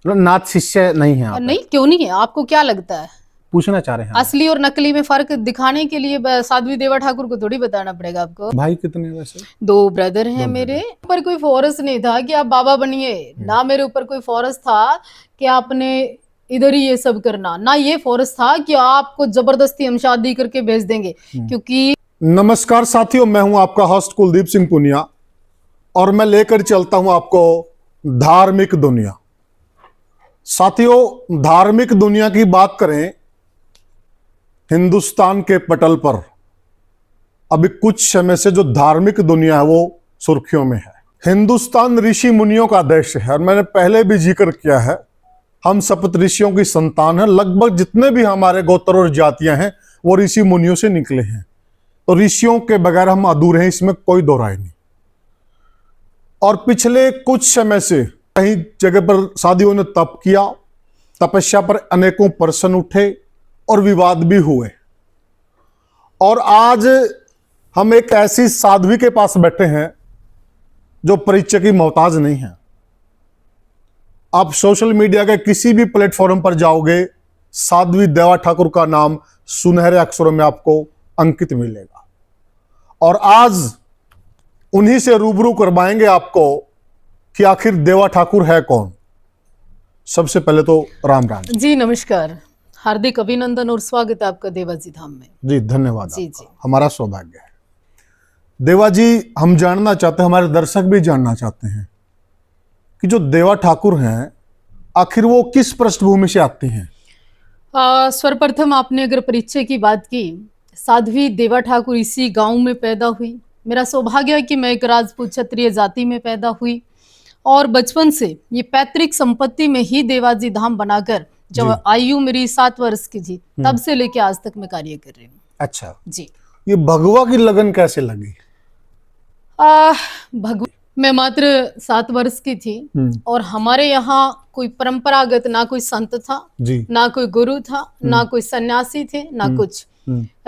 नाथ शिष्य नहीं है आप? नहीं, क्यों नहीं है? आपको क्या लगता है? पूछना चाह रहे हैं असली और नकली में फर्क दिखाने के लिए साध्वी देवा ठाकुर को थोड़ी बताना पड़ेगा आपको। भाई कितने वैसे? 2 ब्रदर हैं मेरे। पर कोई फोर्स नहीं था कि आप बाबा बनिए, ना मेरे ऊपर कोई फोर्स था कि आपने इधर ही ये सब करना, ना ये फोर्स था कि आपको जबरदस्ती हम शादी करके भेज देंगे, क्योंकि नमस्कार साथियों, मैं हूं आपका होस्ट कुलदीप सिंह पुनिया और मैं लेकर चलता हूं आपको धार्मिक दुनिया। साथियों, धार्मिक दुनिया की बात करें, हिंदुस्तान के पटल पर अभी कुछ समय से जो धार्मिक दुनिया है वो सुर्खियों में है। हिंदुस्तान ऋषि मुनियों का देश है और मैंने पहले भी जिक्र किया है, हम सप्त ऋषियों की संतान हैं। लगभग जितने भी हमारे गोत्र और जातियां हैं वो ऋषि मुनियों से निकले हैं, तो ऋषियों के बगैर हम अधूरे हैं, इसमें कोई दो राय नहीं। और पिछले कुछ समय से कई जगह पर साधुओं ने तप किया, तपस्या पर अनेकों प्रश्न उठे और विवाद भी हुए। और आज हम एक ऐसी साध्वी के पास बैठे हैं जो परिचय की मोहताज नहीं है। आप सोशल मीडिया के किसी भी प्लेटफॉर्म पर जाओगे, साध्वी देवा ठाकुर का नाम सुनहरे अक्षरों में आपको अंकित मिलेगा। और आज उन्हीं से रूबरू करवाएंगे आपको कि आखिर देवा ठाकुर है कौन। सबसे पहले तो राम राम जी नमस्कार, हार्दिक अभिनंदन और स्वागत है आपका देवाजी धाम में। जी, धन्यवाद। जी जी, हमारा सौभाग्य है। देवा जी, हम जानना चाहते हैं, हमारे दर्शक भी जानना चाहते हैं कि जो देवा ठाकुर हैं आखिर वो किस पृष्ठभूमि से आते हैं। सर्वप्रथम आपने अगर परिचय की बात की, साध्वी देवा ठाकुर इसी गांव में पैदा हुई। मेरा सौभाग्य है कि मैं एक राजपूत क्षत्रिय जाति में पैदा हुई और बचपन से ये पैतृक संपत्ति में ही देवाजी धाम बनाकर, जब आयु मेरी 7 वर्ष की थी तब से लेके आज तक मैं कार्य कर रही हूँ। अच्छा जी, ये भगवा की लगन कैसे लगी? मैं मात्र 7 वर्ष की थी और हमारे यहाँ कोई परंपरागत ना कोई संत था जी, ना कोई गुरु था, ना कोई सन्यासी थे, ना कुछ।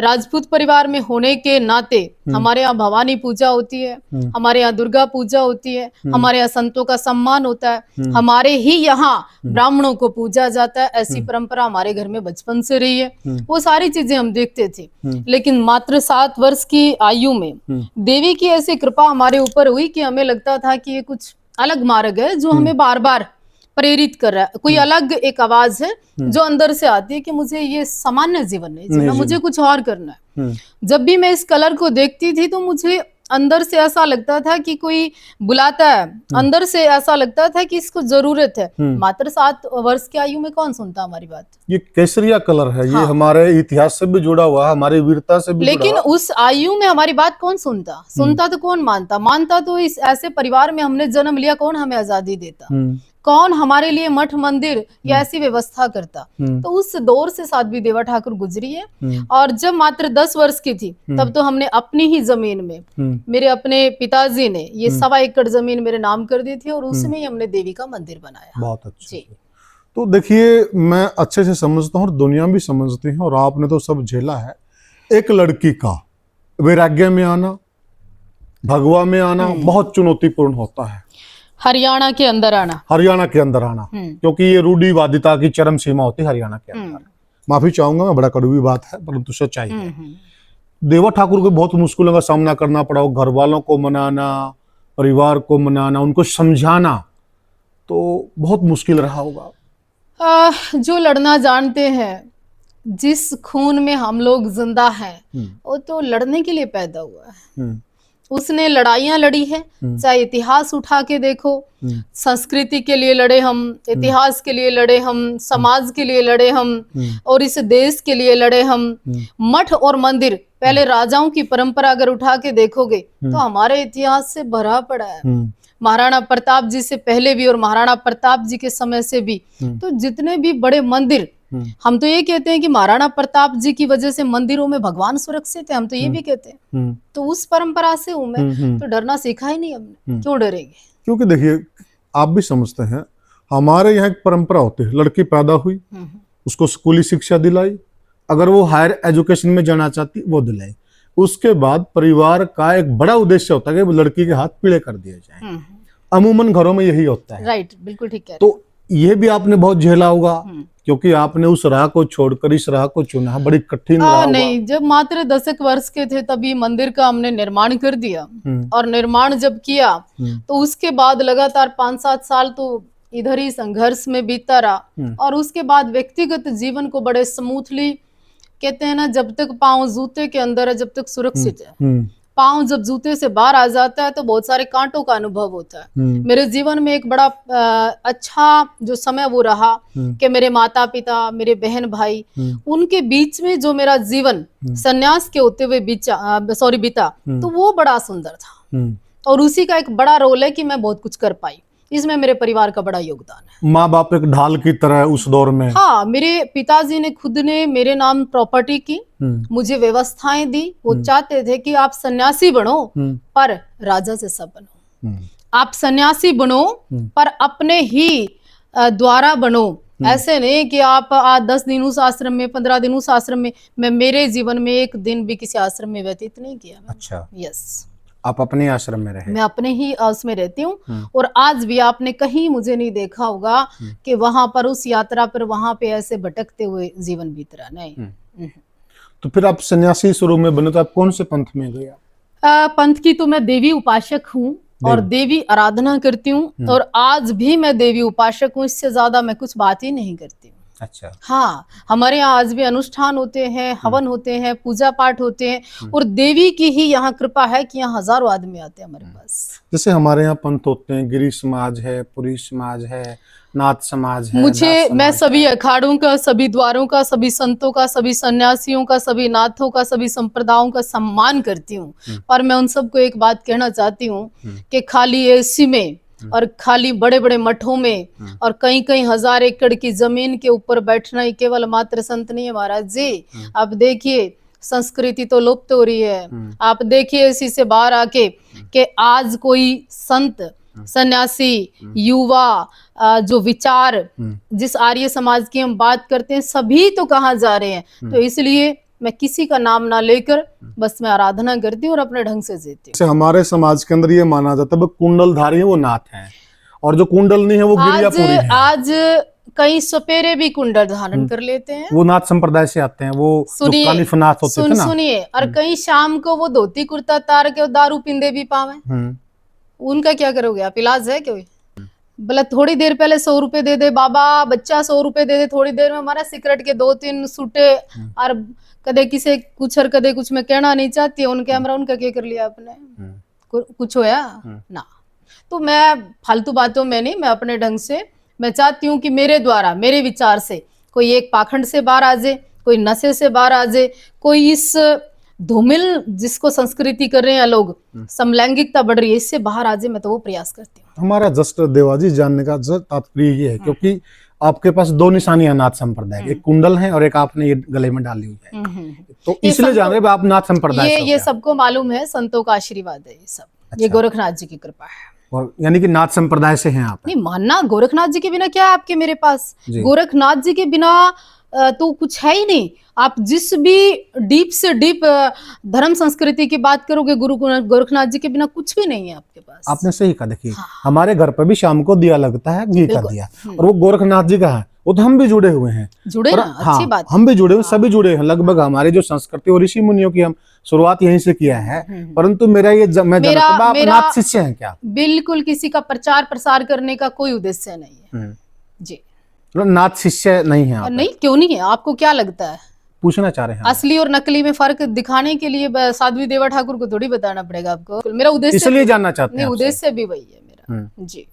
राजपूत परिवार में होने के नाते हमारे यहाँ भवानी पूजा होती है, हमारे यहाँ दुर्गा पूजा होती है, हमारे यहाँ संतों का सम्मान होता है, हमारे ही यहाँ ब्राह्मणों को पूजा जाता है। ऐसी परंपरा हमारे घर में बचपन से रही है। वो सारी चीजें हम देखते थे। लेकिन मात्र 7 वर्ष की आयु में देवी की ऐसी कृपा हमारे ऊपर हुई कि हमें लगता था कि ये कुछ अलग मार्ग है जो हमें बार बार प्रेरित कर रहा है। कोई अलग एक आवाज है जो अंदर से आती है कि मुझे ये सामान्य जीवन नहीं जीना, मुझे कुछ और करना है। जब भी मैं इस कलर को देखती थी तो मुझे अंदर से ऐसा लगता था कि कोई बुलाता है, अंदर से ऐसा लगता था कि इसको जरूरत है। मात्र 7 वर्ष की आयु में कौन सुनता हमारी बात। ये केसरिया कलर है। ये हमारे इतिहास से भी जुड़ा हुआ है, हमारी वीरता से भी लेकिन जुड़ा हुआ। उस आयु में हमारी बात कौन सुनता तो कौन मानता तो इस ऐसे परिवार में हमने जन्म लिया, कौन हमें आजादी देता, कौन हमारे लिए मठ मंदिर या ऐसी व्यवस्था करता। तो उस दौर से साध्वी देवा ठाकुर गुजरी है। और जब मात्र 10 वर्ष की थी तब तो हमने अपनी ही जमीन में, मेरे अपने पिताजी ने ये 1.25 एकड़ जमीन मेरे नाम कर दी थी और उसमें ही हमने देवी का मंदिर बनाया। बहुत अच्छा जी। तो देखिए, मैं अच्छे से समझता हूँ और दुनिया भी समझती है, और आपने तो सब झेला है। एक लड़की का वैराग्य में आना, भगवा में आना बहुत चुनौतीपूर्ण होता है। हरियाणा के अंदर आना, क्योंकि ये रूढ़िवादिता की चरम सीमा होती है हरियाणा के अंदर। माफी चाहूंगा, मैं, बड़ा कड़वी बात है परंतु सच्चाई है। देवा ठाकुर को बहुत मुश्किलों का सामना करना पड़ा। घर वालों को मनाना, परिवार को मनाना, उनको समझाना तो बहुत मुश्किल रहा होगा। जो लड़ना जानते हैं, जिस खून में हम लोग जिंदा हैं, वो तो लड़ने के लिए पैदा हुआ है। उसने लड़ाइयां लड़ी है, चाहे इतिहास उठा के देखो, संस्कृति के लिए लड़े हम, इतिहास के लिए लड़े हम, समाज के लिए लड़े हम, और इस देश के लिए लड़े हम। मठ और मंदिर, पहले राजाओं की परंपरा अगर उठा के देखोगे तो हमारे इतिहास से भरा पड़ा है। महाराणा प्रताप जी से पहले भी और महाराणा प्रताप जी के समय से भी तो जितने भी बड़े मंदिर, हम तो ये कहते हैं कि महाराणा प्रताप जी की वजह से मंदिरों में भगवान सुरक्षित है, हम तो ये भी कहते हैं। तो उस परंपरा से हूं मैं, तो डरना सीखा ही नहीं हमने, क्यों डरेंगे। क्योंकि देखिए, आप भी समझते हैं, हमारे यहाँ एक परंपरा होती है, लड़की पैदा हुई, उसको स्कूली शिक्षा दिलाई, अगर वो हायर एजुकेशन में जाना चाहती वो दिलाई। उसके बाद परिवार का एक बड़ा उद्देश्य होता है कि वो लड़की के हाथ पीले कर दिए जाए। अमूमन घरों में यही होता है। राइट, बिल्कुल ठीक है। तो ये भी आपने बहुत झेला होगा, क्योंकि आपने उस राह को छोड़कर इस राह को चुना, बड़ी कठिन राह होगा। नहीं, जब मात्र 10 वर्ष के थे तभी मंदिर का हमने निर्माण कर दिया। और निर्माण जब किया तो उसके बाद लगातार 5-7 साल तो इधर ही संघर्ष में बीतता रहा। और उसके बाद व्यक्तिगत जीवन को बड़े स्मूथली, कहते हैं ना, जब तक पाँव जूते के अंदर है जब तक सुरक्षित है, पाँव जब जूते से बाहर आ जाता है तो बहुत सारे कांटों का अनुभव होता है। मेरे जीवन में एक बड़ा अच्छा जो समय वो रहा कि मेरे माता पिता, मेरे बहन भाई, उनके बीच में जो मेरा जीवन सन्यास के होते हुए बीता तो वो बड़ा सुंदर था। और उसी का एक बड़ा रोल है कि मैं बहुत कुछ कर पाई, इसमें मेरे परिवार का बड़ा योगदान है। माँ बाप एक ढाल की तरह उस दौर में। हाँ, मेरे पिताजी ने खुद ने मेरे नाम प्रॉपर्टी की, मुझे व्यवस्थाएं दी। वो चाहते थे कि आप सन्यासी बनो पर राजा जैसा बनो, आप सन्यासी बनो पर अपने ही द्वारा बनो। ऐसे नहीं कि आप 10 दिन उस आश्रम में, 15 दिन उस आश्रम में। मैं मेरे जीवन में एक दिन भी किसी आश्रम में व्यतीत नहीं किया। अच्छा, यस, आप अपने आश्रम में रहे? मैं अपने ही उसमें रहती हूँ। और आज भी आपने कहीं मुझे नहीं देखा होगा कि वहां पर उस यात्रा पर वहां पे ऐसे भटकते हुए जीवन बीत रहा, नहीं। तो फिर आप सन्यासी शुरू में बने तो आप कौन से पंथ में गए? पंथ की तो मैं देवी उपासक हूँ और देवी आराधना करती हूँ। और आज भी मैं देवी उपासक हूँ, इससे ज्यादा मैं कुछ बात ही नहीं करती हूँ। अच्छा। हाँ, हमारे यहाँ आज भी अनुष्ठान होते हैं, हवन होते हैं, पूजा पाठ होते हैं। और देवी की ही यहाँ कृपा है कि यहाँ हजारों आदमी आते हैं हमारे पास। जैसे हमारे यहाँ पंथ होते हैं, गिरी समाज है, पुरी समाज है, नाथ समाज है। मैं सभी अखाड़ों का, सभी द्वारों का, सभी संतों का, सभी सन्यासियों का, सभी नाथों का, सभी संप्रदायों का सम्मान करती हूँ। पर मैं उन सबको एक बात कहना चाहती हूँ कि खाली एसी में और खाली बड़े बड़े मठों में और कई कई हजार एकड़ की जमीन के ऊपर बैठना ही केवल मात्र संत नहीं है महाराज जी। आप देखिए संस्कृति तो लुप्त हो रही है। आप देखिए इसी से बाहर आके कि आज कोई संत, सन्यासी, युवा, जो विचार, जिस आर्य समाज की हम बात करते हैं, सभी तो कहाँ जा रहे हैं। तो इसलिए मैं किसी का नाम ना लेकर बस मैं आराधना करती हूँ और अपने ढंग से जीती हूँ। हमारे समाज के अंदर ये माना जाता है कुंडलधारी है वो नाथ हैं, और जो कुंडल नहीं है वो गिरियापुरी है। आज कई सपेरे भी कुंडल धारण कर लेते हैं, वो नाथ संप्रदाय से आते हैं। वो सुनिए, कालीफनाथ होते थे ना। सुनिए, और कई शाम को वो धोती कुर्ता तार के दारू पींदे भी पावे। उनका क्या करोगे आप? इलाज है कोई? बोला थोड़ी देर पहले 100 रुपए दे दे बाबा, बच्चा 100 रुपए दे दे, थोड़ी देर में हमारा सिगरेट के 2-3 सूटे। और कदे किसे कुछ और कदे कुछ मैं कहना नहीं चाहती, उन कैमरा उनका क्या कर लिया आपने? कुछ होया ना। तो मैं फालतू बातों में नहीं, मैं अपने ढंग से मैं चाहती हूँ कि मेरे द्वारा, मेरे विचार से कोई एक पाखंड से बाहर आ जाए, कोई नशे से बाहर आ जाए, कोई इस धूमिल जिसको संस्कृति कर रहे हैं लोग, समलैंगिकता बढ़ रही है, इससे बाहर आ जाए। मैं तो वो प्रयास करती हूँ। हमारा जस्ट देवाजी जानने का तात्पर्य ये है क्योंकि आपके पास 2 निशानियां नाथ संप्रदाय, एक कुंडल है और एक आपने ये गले में डाली हुई है, तो इसलिए जान रहे आप नाथ संप्रदाय। ये सबको मालूम है, संतों का आशीर्वाद है ये सब। अच्छा। ये गोरखनाथ जी की कृपा है। और यानी कि नाथ संप्रदाय से हैं आप? नहीं मानना, गोरखनाथ जी के बिना क्या है आपके मेरे पास? गोरखनाथ जी के बिना तो कुछ है ही नहीं। आप जिस भी डीप से डीप धर्म संस्कृति की बात करोगे, गुरु गोरखनाथ जी के बिना कुछ भी नहीं है आपके पास। आपने सही कहा। देखिए हमारे घर पर भी शाम को दिया लगता है, घी का दिया, और वो गोरखनाथ जी का है। वो तो हम भी जुड़े हुए हैं, जुड़े ना, अच्छी बात। हम भी जुड़े हुए, सभी जुड़े हैं लगभग। हमारी जो संस्कृति और ऋषि मुनियों की हम शुरुआत यहीं से किया है। परंतु मेरा ये नाथ शिष्य हैं क्या? बिल्कुल किसी का प्रचार प्रसार करने का कोई उद्देश्य नहीं है जी। नाथ शिष्य नहीं है? नहीं, क्यों नहीं है? आपको क्या लगता है? पूछना चाह रहे हैं। असली और नकली में फर्क दिखाने के लिए साध्वी देवा ठाकुर को थोड़ी बताना पड़ेगा आपको। मेरा उद्देश्य इसलिए जानना चाहते हैं। उद्देश्य भी वही है मेरा जी।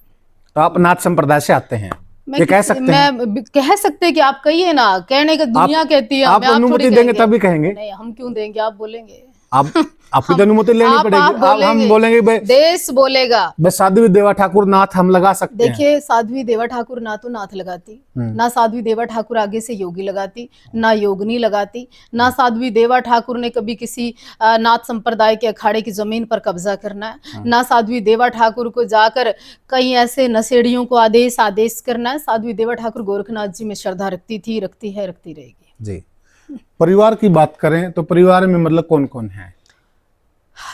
तो आप नाथ संप्रदाय से आते हैं, ये कह सकते हैं? मैं कह सकते हैं कि आप कहिए ना, कहने का दुनिया कहती है। आप अनुमति देंगे तभी कहेंगे। नहीं, हम क्यों देंगे? आप बोलेंगे। आपकी तो अनुमति लेनी पड़ेगी। हम बोलेंगे, देश बोलेगा। बस साध्वी देवा ठाकुर नाथ हम लगा सकते हैं। देखिए साध्वी देवा ठाकुर ना तो नाथ लगाती, ना साध्वी देवा ठाकुर आगे से योगी लगाती, ना योगनी लगाती, ना साध्वी देवा ठाकुर ने कभी किसी नाथ संप्रदाय के अखाड़े की जमीन पर कब्जा करना है, ना साध्वी देवा ठाकुर को जाकर कई ऐसे नशेड़ियों को आदेश करना है। साध्वी देवा ठाकुर गोरखनाथ जी में श्रद्धा रखती थी, रखती है, रखती रहेगी जी। परिवार की बात करें तो परिवार में मतलब कौन कौन है?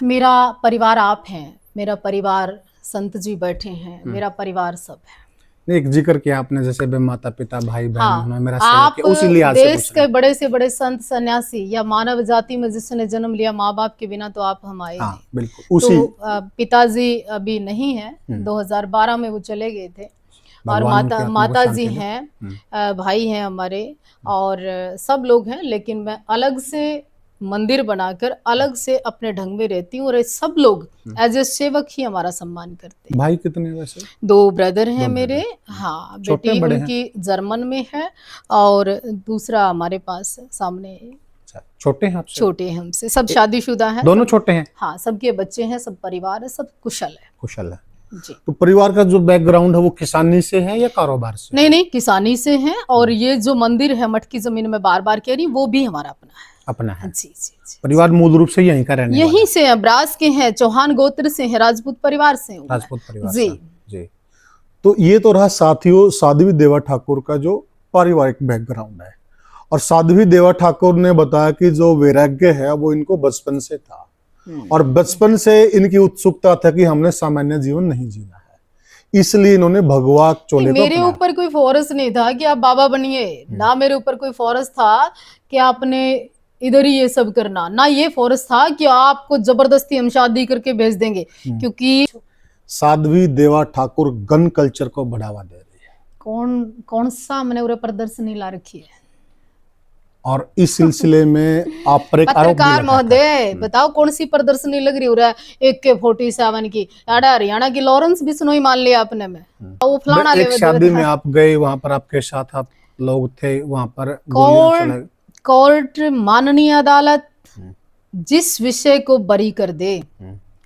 मेरा परिवार आप हैं, मेरा परिवार संत जी बैठे हैं, मेरा परिवार सब है। नहीं, एक जिक्र किया आपने जैसे भी माता पिता भाई बहन हाँ, उन्होंने मेरा सेवा आप किया, उसी लिहाज से देश पूछ रहे के बड़े से बड़े संत सन्यासी या मानव जाति में जिसने जन्म लिया, माँ बाप के बिना तो आप हम आए हैं। हाँ नहीं। बिल्कुल उसी तो पिताजी अभी नहीं है, 2012 में वो चले गए थे। और भगवान उनकी आत्मा को माता जी शांति दे। हैं, भाई हैं हमारे, और सब लोग हैं, लेकिन मैं अलग से मंदिर बनाकर अलग से अपने ढंग में रहती हूँ, और ये सब लोग एज ए सेवक ही हमारा सम्मान करते हैं। भाई कितने वैसे? 2 ब्रदर हैं दो मेरे। brother। हाँ, छोटे बेटी बड़े हैं? उनकी जर्मन में है और दूसरा हमारे पास सामने, अच्छा, छोटे हैं आपसे? छोटे हैं हमसे, सब शादीशुदा हैं। दोनों छोटे हैं? हाँ, सबके बच्चे हैं, सब परिवार है, सब कुशल है कुशल है। जी। तो परिवार का जो बैकग्राउंड है वो किसानी से है या कारोबार से? नहीं नहीं, किसानी से हैं, और ये जो मंदिर है मठ की जमीन में बार बार कह रही हूँ, वो भी हमारा अपना है। अपना है। जी जी जी। परिवार मूल रूप से यहीं का रहने वाला यहीं से है, ब्रास के हैं, चौहान गोत्र से हैं, राजपूत परिवार से हूँ है? मैं। राजपूत परिवार जी से। जी। तो ये तो रहा साथियों साध्वी देवा ठाकुर का जो पारिवारिक बैकग्राउंड है, और साध्वी देवा ठाकुर ने बताया कि जो वैराग्य है वो इनको बचपन से था, और बचपन से इनकी उत्सुकता था कि हमने सामान्य जीवन नहीं जीना है, इसलिए इन्होंने भगवा चोले को मेरे अपनाया। ऊपर कोई फोर्स नहीं था कि आप बाबा बनिए, ना मेरे ऊपर कोई फोर्स था कि आपने इधर ही ये सब करना, ना ये फोर्स था कि आपको जबरदस्ती हम शादी करके भेज देंगे, क्योंकि साध्वी देवा ठाकुर गन कल्चर को बढ़ावा दे रही है, कौन कौन सा मैंने उरे प्रदर्शनी ला रखी है। और इस सिलसिले में आप पर एक आरोप भी पत्रकार लगा था। महोदय, बताओ कौन सी प्रदर्शनी लग रही हो रहा है? AK-47 की, याडा हरियाणा की लॉरेंस बिश्नोई मान लिया आपने में, वो फलाना एक शादी में आप गए, वहां पर आपके साथ आप लोग थे, वहां पर गोलियां चलाई। कोर्ट माननीय अदालत जिस विषय को बरी कर दे,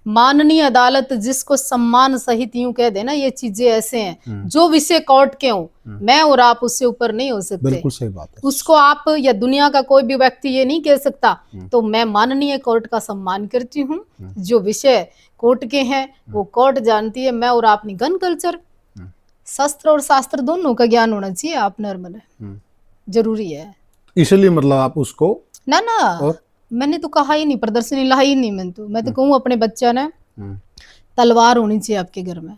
माननीय अदालत जिसको सम्मान सहित यूं कह दे ना, ये चीजें ऐसे हैं जो विषय कोर्ट के हो, मैं और आप उससे ऊपर नहीं हो सकते। बिल्कुल सही बात है। उसको आप या दुनिया का कोई भी व्यक्ति ये नहीं कह सकता। तो मैं माननीय कोर्ट का सम्मान करती हूँ, जो विषय कोर्ट के हैं वो कोर्ट जानती है। मैं और आप नहीं, गन कल्चर, शस्त्र और शास्त्र दोनों का ज्ञान होना चाहिए आप नॉर्मल, जरूरी है। इसलिए मतलब आप उसको ना ना, और? मैंने तो कहा ही नहीं, प्रदर्शनी लाई ही नहीं, मैं तो कहूँ अपने बच्चा ने तलवार होनी चाहिए आपके घर में,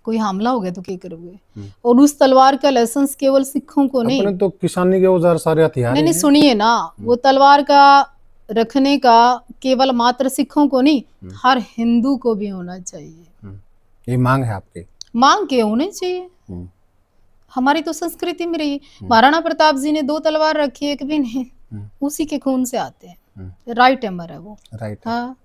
कोई हमला हो गया तो क्या करोगे? और उस तलवार का लाइसेंस केवल सिखों को नहीं, अपने तो किसानी के औजार सारे हथियार नहीं हैं। सुनिए ना, वो तलवार का रखने का केवल मात्र सिखों को नहीं, हर हिंदू को भी होना चाहिए। ये मांग है आपकी? मांग के होने चाहिए, हमारी तो संस्कृति में रही। महाराणा प्रताप जी ने 2 तलवार रखी, एक भी नहीं, उसी के खून से आते हैं, राइट है हमारा वो। राइट। हाँ।